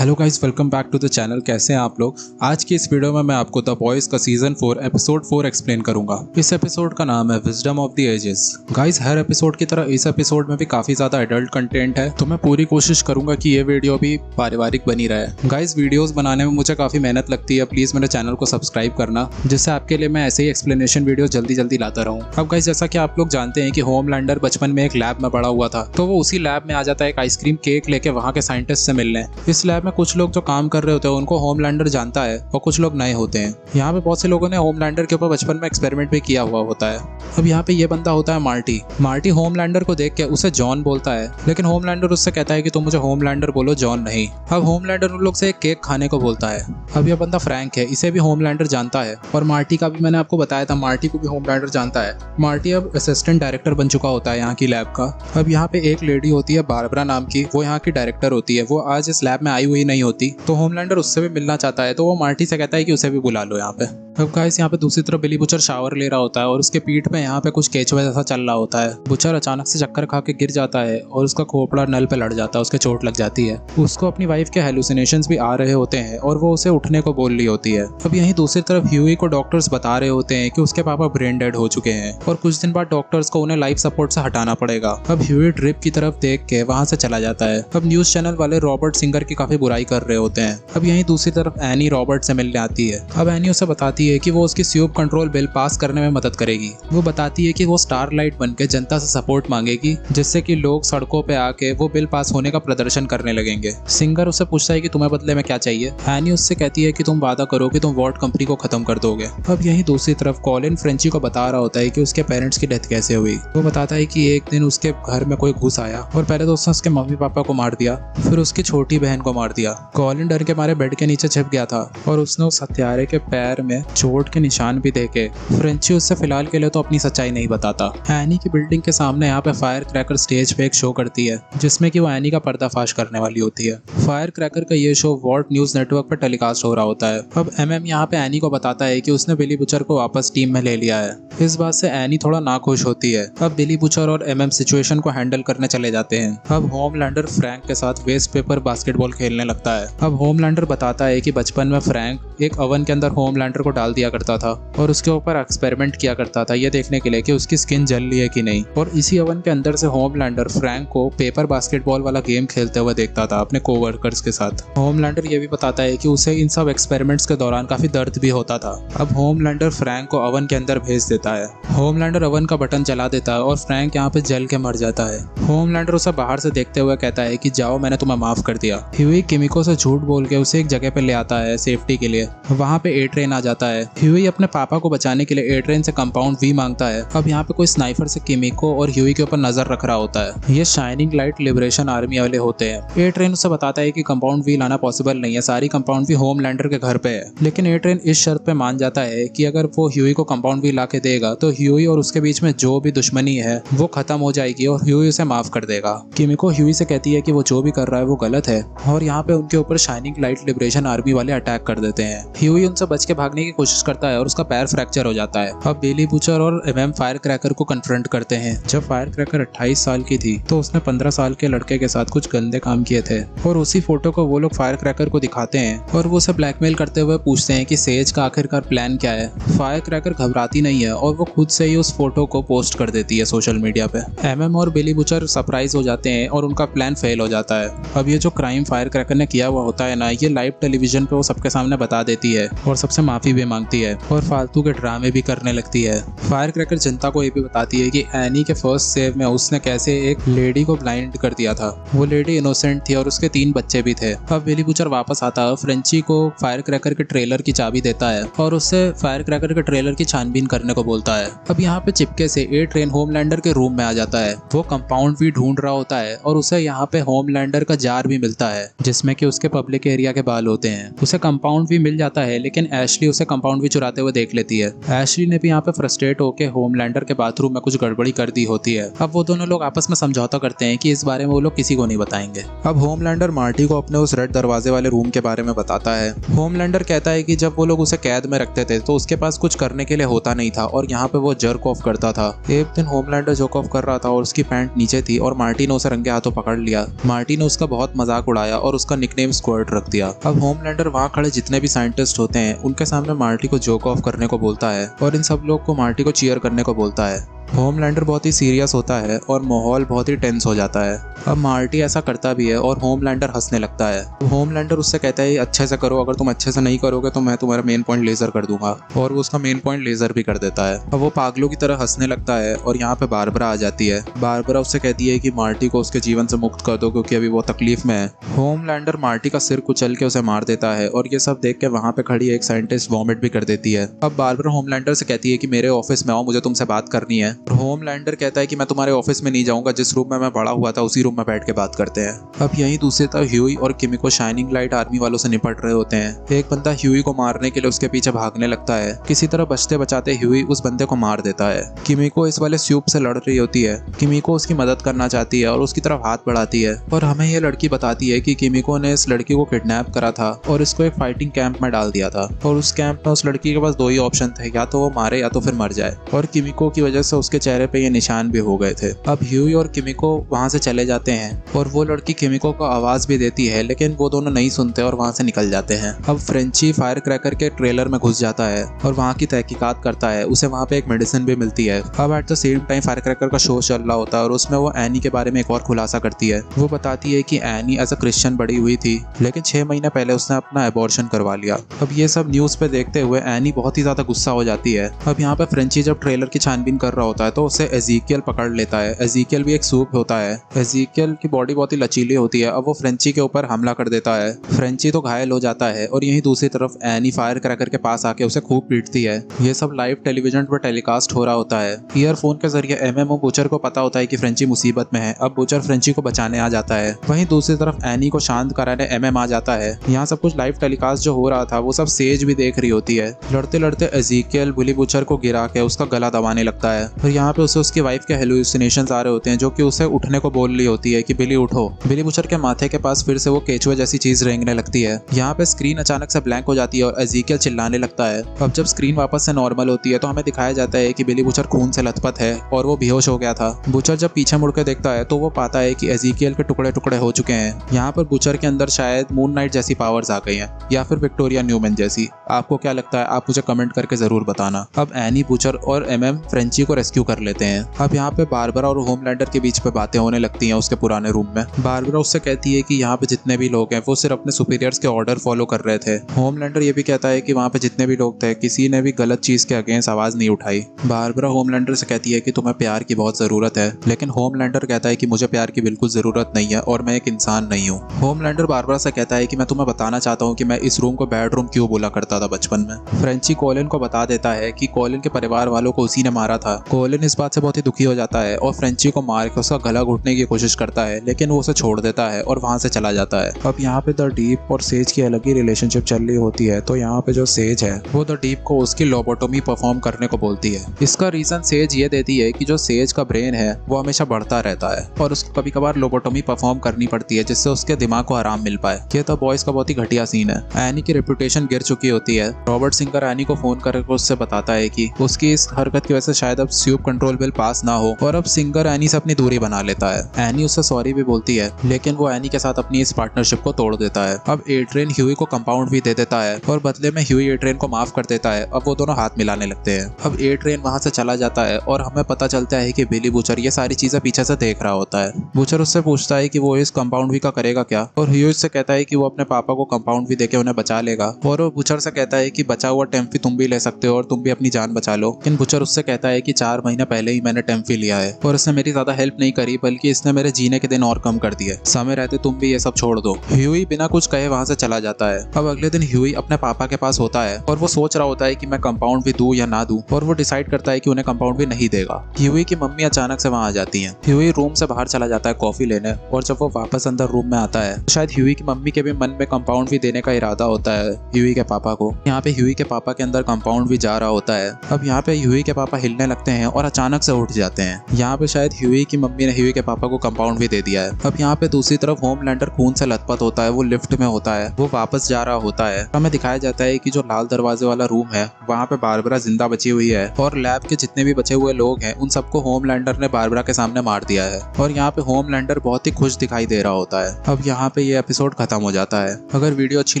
Hello guys, welcome back to the channel. कैसे हैं आप लोग। आज की इस वीडियो में मैं आपको द बॉयज का सीजन 4 एपिसोड 4 एक्सप्लेन करूंगा। इस एपिसोड का नाम है wisdom of the ages. Guys, हर एपिसोड की तरह इस एपिसोड में भी काफी ज्यादा एडल्ट कंटेंट है, तो मैं पूरी कोशिश करूंगा कि ये वीडियो भी पारिवारिक बनी रहे। गाइस, वीडियोस बनाने में मुझे काफी मेहनत लगती है, प्लीज मेरे चैनल को सब्सक्राइब करना, जिससे आपके लिए मैं ऐसे ही एक्सप्लेनेशन वीडियो जल्दी जल्दी लाता रहूं। अब गाइस, जैसा कि आप लोग जानते हैं कि होमलैंडर बचपन में एक लैब में पड़ा हुआ था, तो वो उसी लैब में आ जाता है एक आइसक्रीम केक लेके वहाँ के साइंटिस्ट से मिलने। इस लैब में कुछ लोग जो काम कर रहे होते हैं उनको होमलैंडर जानता है और कुछ लोग नए होते हैं। यहाँ पे बहुत से लोगों ने होमलैंडर के ऊपर बचपन में एक्सपेरिमेंट भी किया हुआ होता है। अब यहाँ पे ये बंदा होता है मार्टी होमलैंडर को देख के उसे जॉन बोलता है, लेकिन होमलैंडर उससे कहता है कि तुम मुझे होमलैंडर बोलो, जॉन नहीं। अब होमलैंडर उन लोग से एक केक खाने को बोलता है। अब यह बंदा फ्रैंक है, इसे भी होमलैंडर जानता है, और मार्टी का भी मैंने आपको बताया था, मार्टी को भी होमलैंडर जानता है। मार्टी अब असिस्टेंट डायरेक्टर बन चुका होता है यहाँ की लैब का। अब यहाँ पे एक लेडी होती है बारबरा नाम की, वो यहाँ की डायरेक्टर होती है। वो आज इस लैब में आई हुई नहीं होती, तो होमलैंडर उससे भी मिलना चाहता है, तो वो मार्टी से कहता है कि उसे भी बुला लो यहाँ पे। अब गाइस, यहाँ पे दूसरी तरफ बिली बुचर शावर ले रहा होता है और उसके पीठ पे यहाँ पे कुछ केचुआ जैसा चल रहा होता है। बुचर अचानक से चक्कर खा के गिर जाता है और उसका खोपड़ा नल पे लड़ जाता है, उसके चोट लग जाती है। उसको अपनी वाइफ के हेलुसिनेशंस भी आ रहे होते हैं और वो उसे उठने को बोल रही होती है। अब यहीं दूसरी तरफ ह्यूई को डॉक्टर्स बता रहे होते हैं कि उसके पापा ब्रेन डेड हो चुके हैं और कुछ दिन बाद डॉक्टर्स को उन्हें लाइफ सपोर्ट से हटाना पड़ेगा। अब ह्यूई ड्रिप की तरफ देख के वहां से चला जाता है। अब न्यूज चैनल वाले रॉबर्ट सिंगर की काफी बुराई कर रहे होते हैं। अब यहीं दूसरी तरफ एनी रॉबर्ट से मिलने आती है। अब एनी उसे बताती है कि वो उसकी स्यूब कंट्रोल बिल पास करने में मदद करेगी। वो बताती है कि वो स्टारलाइट बनके जनता से सपोर्ट मांगेगी, जिससे कि लोग सड़कों पे आके वो बिल पास होने का प्रदर्शन करने लगेंगे। सिंगर उससे पूछता है कि तुम्हें बदले में क्या चाहिए। एनी उससे कहती है कि तुम वादा करो कि तुम वॉर्ड कंपनी को खत्म कर दोगे। अब यहीं दूसरी तरफ कॉलिन फ्रेंची को बता रहा होता है कि उसके पेरेंट्स की डेथ कैसे हुई। वो बताता है कि एक दिन उसके घर में कोई घुस आया और पहले तो उसने उसके मम्मी पापा को मार दिया, फिर उसकी छोटी बहन को मार दिया। कॉलिन डर के मारे बेड के नीचे छिप गया था और उसने उस हत्यारे के पैर में चोट के निशान भी देखे। फ्रेंची उससे फिलहाल के लिए तो अपनी सच्चाई नहीं बताता। एनी की बिल्डिंग के सामने यहाँ पे फायर क्रैकर स्टेज पे एक शो करती है, जिसमें कि वो एनी का पर्दाफाश करने वाली होती है। फायर क्रैकर का ये शो वॉर्ड न्यूज नेटवर्क पर टेलीकास्ट हो रहा होता है। अब एमएम यहाँ पे एनी को बताता है कि उसने बिली बुचर को वापस टीम में ले लिया है। इस बात से एनी थोड़ा नाखुश होती है। अब बिली बुचर और एमएम सिचुएशन को हैंडल करने चले जाते हैं। अब होमलैंडर फ्रैंक के साथ वेस्ट पेपर बास्केटबॉल खेलने लगता है। अब होमलैंडर बताता है कि बचपन में फ्रैंक एक ओवन के अंदर होमलैंडर को डाल दिया करता था और उसके ऊपर एक्सपेरिमेंट किया करता था, ये देखने के लिए कि उसकी स्किन जल रही है कि नहीं। और इसी ओवन के अंदर से होमलैंडर फ्रैंक को पेपर बास्केटबॉल वाला गेम खेलते हुए देखता था अपने कोवर्कर्स के साथ। होमलैंडर ये भी बताता है कि उसे इन सब एक्सपेरिमेंट्स के दौरान काफी दर्द भी होता था। अब होमलैंडर फ्रैंक को ओवन के अंदर भेज देता है। होमलैंडर ओवन का बटन चला देता है और फ्रैंक यहाँ पे जल के मर जाता है। होमलैंडर उसे बाहर से देखते हुए कहता है कि जाओ, मैंने तुम्हें माफ कर दिया। ह्यूई किमिको से झूठ बोल के उसे एक जगह पे ले आता है सेफ्टी के लिए। वहाँ पे ए ट्रेन आ जाता है। ह्यूई अपने पापा को बचाने के लिए ए ट्रेन से कंपाउंड वी मांगता है। अब यहाँ पे कोई स्नाइपर से किमिको और ह्यूई के ऊपर नजर रख रहा होता है। ये शाइनिंग लाइट लिबरेशन आर्मी वाले होते हैं। ए ट्रेन उसे बताता है कि कंपाउंड वी लाना पॉसिबल नहीं है, सारी कंपाउंड वी होमलैंडर के घर पे है। लेकिन ए ट्रेन इस शर्त पे मान जाता है कि अगर वो ह्यूई को कंपाउंड वी ला के देगा तो ह्यूई और उसके बीच में जो भी दुश्मनी है वो खत्म हो जाएगी और ह्यूई उसे माफ कर देगा। किमिको ह्यूई से कहती है कि वो जो भी कर रहा है वो गलत है और यहाँ पे उनके ऊपर शाइनिंग लाइट लिबरेशन आर्मी वाले अटैक कर देते हैं। ह्यूई उनसे बच के भागने की कोशिश करता है और उसका पैर फ्रैक्चर हो जाता है। अब बिली बुचर और एमएम फायर क्रैकर को कन्फ्रंट करते हैं। जब फायर क्रैकर 28 साल की थी तो उसने 15 साल के लड़के के साथ कुछ गंदे काम किए थे और उसी फोटो को वो लोग फायर क्रैकर को दिखाते हैं और वो उसे ब्लैकमेल करते हुए पूछते हैं कि सेज का आखिरकार प्लान क्या है। फायर क्रैकर घबराती नहीं है और वो खुद से ही उस फोटो को पोस्ट कर देती है सोशल मीडिया पे। एमएम और बिली बुचर सरप्राइज हो जाते हैं और उनका प्लान फेल हो जाता है। अब ये जो क्राइम फायर क्रैकर ने किया हुआ होता है ना, ये लाइव टेलीविजन पे वो सबके सामने बता देती है और सबसे माफी भी मांगती है और फालतू के ड्रामे भी करने लगती है। फायर क्रैकर जनता को ये भी बताती है कि एनी के फर्स्ट सेव में उसने कैसे एक लेडी को ब्लाइंड कर दिया था। वो लेडी इनोसेंट थी और उसके 3 बच्चे भी थे। अब बिली बुचर वापस आता है, फ्रेंची को फायर क्रैकर के ट्रेलर की चाबी देता है और उससे फायर क्रैकर के ट्रेलर की छानबीन करने को बोलता है। अब यहाँ पे चिपके से ए ट्रेन होमलैंडर के रूम में आ जाता है। वो कंपाउंड भी ढूंढ रहा होता है और उसे यहाँ पे होमलैंडर का जार भी मिलता है जिसमें कि उसके पब्लिक एरिया के बाल होते हैं। उसे कंपाउंड भी मिल जाता है, लेकिन एशली उसे कंपाउंड भी चुराते हुए देख लेती है। एशली ने भी यहाँ पे फ्रस्ट्रेट होकर होमलैंडर के बाथरूम में कुछ गड़बड़ी कर दी होती है। अब वो दोनों लोग आपस में समझौता करते हैं कि इस बारे में वो लोग किसी को नहीं बताएंगे। अब होमलैंडर मार्टी को अपने उस रेड दरवाजे वाले रूम के बारे में बताता है। होमलैंडर कहता है कि जब वो लोग उसे कैद में रखते थे तो उसके पास कुछ करने के लिए होता नहीं था और यहाँ पे वो जर्क ऑफ करता था। एक दिन होमलैंडर जर्क ऑफ कर रहा था और उसकी पैंट नीचे थी और मार्टी ने उसे रंगे हाथों पकड़ लिया। मार्टी ने उसका बहुत मजाक उड़ाया और उसका निकनेम स्क्वर्ट रख दिया। अब होमलैंडर वहाँ खड़े जितने भी साइंटिस्ट होते हैं उनके सामने मार्टी को जोक ऑफ करने को बोलता है और इन सब लोग को मार्टी को चीयर करने को बोलता है। होमलैंडर बहुत ही सीरियस होता है और माहौल बहुत ही टेंस हो जाता है। अब मार्टी ऐसा करता भी है और होमलैंडर हंसने लगता है। होमलैंडर उससे कहता है अच्छे से करो, अगर तुम अच्छे से नहीं करोगे तो मैं तुम्हारा मेन पॉइंट लेजर कर दूंगा, और वो उसका मेन पॉइंट लेजर भी कर देता है। अब वो पागलों की तरह हंसने लगता है और यहाँ पे बारबरा आ जाती है। बारबरा उससे कहती है कि मार्टी को उसके जीवन से मुक्त कर दो क्योंकि अभी वो तकलीफ में है। होमलैंडर मार्टी का सिर कुचल के उसे मार देता है और ये सब देख के वहाँ पे खड़ी एक साइंटिस्ट वॉमिट भी कर देती है। अब बारबरा होमलैंडर से कहती है कि मेरे ऑफिस में आओ, मुझे तुमसे बात करनी है। और होमलैंडर कहता है कि मैं तुम्हारे ऑफिस में नहीं जाऊंगा, जिस रूम में मैं पड़ा हुआ था उसी रूम में बैठ के बात करते हैं। अब यहीं दूसरी तरफ ह्यूई और किमिको शाइनिंग लाइट आर्मी वालों से निपट रहे होते हैं। एक बंदा ह्यूई को मारने के लिए उसके पीछे भागने लगता है। किसी तरह बचते बचाते ह्यूई उस बंदे को मार देता है। किमिको इस वाले स्यूप से लड़ रही होती है। किमिको उसकी मदद करना चाहती है और उसकी तरफ हाथ बढ़ाती है और हमें यह लड़की बताती है कि किमिको ने इस लड़की को किडनैप करा था और इसको एक फाइटिंग कैंप में डाल दिया था और उस कैंप में उस लड़की के पास दो ही ऑप्शन थे, या तो वो मारे या तो फिर मर जाए, और किमिको की वजह से उसके चेहरे पे ये निशान भी हो गए थे। अब ह्यूई और किमिको वहां से चले जाते हैं और वो लड़की किमिको को आवाज भी देती है, लेकिन वो दोनों नहीं सुनते और वहां से निकल जाते हैं। अब फ्रेंची फायर क्रैकर के ट्रेलर में घुस जाता है और वहां की तहकीकात करता है। उसे वहां पे एक मेडिसिन भी मिलती है। अब at the same time fire cracker का शो चल रहा होता है और उसमें वो एनी के बारे में एक और खुलासा करती है। वो बताती है कि एनी एज अ क्रिश्चियन बड़ी हुई थी, लेकिन 6 महीने पहले उसने अपना एबॉर्शन करवा लिया। अब ये सब न्यूज पे देखते हुए एनी बहुत ही ज्यादा गुस्सा हो जाती है। अब यहाँ पे फ्रेंची जब ट्रेलर की छानबीन कर रहा होता है तो उसे एजीकियल पकड़ लेता है। एजीकियल भी एक सूप होता है। एजीकियल की बॉडी बहुत ही लचीली होती है। अब वो फ्रेंची के ऊपर हमला कर देता है। फ्रेंची तो घायल हो जाता है और यहीं दूसरी तरफ एनी फायर क्रैकर के पास आके उसे खूब पीटती है। ये सब लाइव टेलीविजन पर टेलीकास्ट हो रहा होता है। ईयरफोन के जरिए एमएमओ बूचर को पता होता है कि फ्रेंची मुसीबत में है। अब बूचर फ्रेंची को बचाने आ जाता है। वहीं दूसरी तरफ एनी को शांत कराने एमएम आ जाता है। यहाँ सब कुछ लाइव टेलीकास्ट जो हो रहा था वो सब सेज भी देख रही होती है। लड़ते लड़ते एजीकियल बिली बूचर को गिरा के उसका गला दबाने लगता है और यहाँ पे उसे उसकी वाइफ के हेलुसिनेशंस आ रहे होते हैं जो कि उसे उठने को बोल रही होती है कि बिली उठो। बिली बूचर के माथे के पास फिर से वो केचुए जैसी चीज रेंगने लगती है। यहाँ पे स्क्रीन अचानक से ब्लैंक हो जाती है और एजीकियल चिल्लाने लगता है। अब जब स्क्रीन वापस से नॉर्मल होती है तो हमें दिखाया जाता है कि बिली बूचर खून से लथपथ है और वो बेहोश हो गया था। बूचर जब पीछे मुड़ के देखता है तो वो पाता है कि एजीकियल के टुकड़े टुकड़े हो चुके हैं। यहाँ पर बूचर के अंदर शायद मून नाइट जैसी पावर्स आ गई हैं या फिर विक्टोरिया न्यूमैन जैसी। आपको क्या लगता है? आप मुझे कमेंट करके जरूर बताना। अब एनी, बूचर और एमएम फ्रेंची को रेस्क्यू कर लेते हैं। अब यहाँ पे बारबरा और होमलैंडर के बीच पे बातें होने लगती हैं उसके पुराने रूम में। बारबरा उससे कहती है कि यहाँ पे जितने भी लोग हैं वो सिर्फ अपने सुपीरियर्स के ऑर्डर फॉलो कर रहे थे। होमलैंडर ये भी कहता है कि वहाँ पे जितने भी लोग थे किसी ने भी गलत चीज के अगेंस्ट आवाज नहीं उठाई। बारबरा होमलैंडर से कहती है कि तुम्हें प्यार की बहुत जरूरत है, लेकिन होमलैंडर कहता है कि मुझे प्यार की बिल्कुल जरूरत नहीं है और मैं एक इंसान नहीं हूँ। होमलैंडर बारबरा से कहता है कि मैं तुम्हें बताना चाहता हूँ कि मैं इस रूम को बेडरूम क्यों बोला करता था बचपन में। फ्रेंची कॉलिन को बता देता है कि कॉलिन के परिवार वालों को उसी ने मारा था। कॉलिन इस बात से बहुत ही दुखी हो जाता है और फ्रेंची को मार के उसका गला घोटने की कोशिश करता है, लेकिन वो उसे छोड़ देता है और वहां से चला जाता है। अब यहाँ पे द डीप और सेज की अलग ही रिलेशनशिप चल रही होती है। तो यहाँ पे जो सेज है वो द डीप को उसकी लोबोटोमी परफॉर्म करने को बोलती है। इसका रीजन सेज ये देती है कि जो सेज का ब्रेन है वो हमेशा बढ़ता रहता है और उसको कभी कभार लोबोटोमी परफॉर्म करनी पड़ती है जिससे उसके दिमाग को आराम मिल पाए। ये तो बॉयज का बहुत ही घटिया सीन है। एनी की रेपुटेशन गिर चुकी होती है। रॉबर्ट सिंगर एनी को फोन करके उससे बताता है कि उसकी इस हरकत की वजह से शायद अब स्यूप कंट्रोल बिल पास ना हो और अब सिंगर एनी से अपनी दूरी बना लेता है। एनी उससे सॉरी भी बोलती है, लेकिन वो एनी के साथ अपनी इस पार्टनरशिप को तोड़ देता है। अब एट्रेन ह्यूई को कंपाउंड भी दे देता है और बदले में ह्यूई एट्रेन को माफ कर देता है। अब वो दोनों हाथ मिलाने लगते हैं। अब एट्रेन वहां से चला जाता है और हमें पता चलता है कि बिली बूचर ये सारी चीजें पीछे से देख रहा होता है। बूचर उससे पूछता है कि वो इस कंपाउंड वी का करेगा क्या, और ह्यूई से कहता है कि वो अपने पापा को कंपाउंड वी देके उन्हें बचा लेगा। और वो बूचर से कहता है कि बचा हुआ टेम्फी तुम भी ले सकते हो और तुम भी अपनी जान बचा लो। लेकिन बूचर उससे कहता है कि 4 महीने पहले ही मैंने टेम्फी लिया है और उसने मेरी ज्यादा हेल्प नहीं करी, बल्कि इसने मेरे तुम्हारे जीने के दिन और कम कर दिए, समय रहते तुम भी ये सब छोड़ दो। ह्यूई बिना कुछ कहे वहाँ से चला जाता है। अब अगले दिन ह्यूई अपने पापा के पास होता है और वो सोच रहा होता है कि मैं कंपाउंड भी दूं या ना दूं, और वो डिसाइड करता है कि उन्हें कंपाउंड भी नहीं देगा। ह्यूई की मम्मी अचानक से वहाँ आ जाती है। ह्यूई रूम से बाहर चला जाता है कॉफी लेने, और जब वो वापस अंदर रूम में आता है शायद ह्यूई की मम्मी के भी मन में कंपाउंड भी देने का इरादा होता है ह्यूई के पापा को। यहाँ पे ह्यूई के पापा के अंदर कंपाउंड भी जा रहा होता है। अब यहाँ पे ह्यूई के पापा हिलने लगते हैं और अचानक से उठ जाते हैं। यहाँ पे शायद ह्यूई की मम्मी ने ह्यूई के पापा को कंपाउंड भी दे दिया है। अब यहाँ पे दूसरी तरफ होमलैंडर खून से लथपथ होता है, वो लिफ्ट में होता है, वो वापस जा रहा होता है। हमें दिखाया जाता है कि जो लाल दरवाजे वाला रूम है वहाँ पे बारबरा जिंदा बची हुई है, और लैब के जितने भी बचे हुए लोग हैं उन सबको होमलैंडर ने बारबरा के सामने मार दिया है। और यहाँ पे होमलैंडर बहुत ही खुश दिखाई दे रहा होता है। अब यहाँ पे ये एपिसोड खत्म हो जाता है। अगर वीडियो अच्छी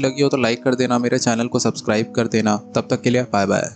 लगी हो तो लाइक कर देना, मेरे चैनल को सब्सक्राइब कर देना। तब तक के लिए बाय बाय।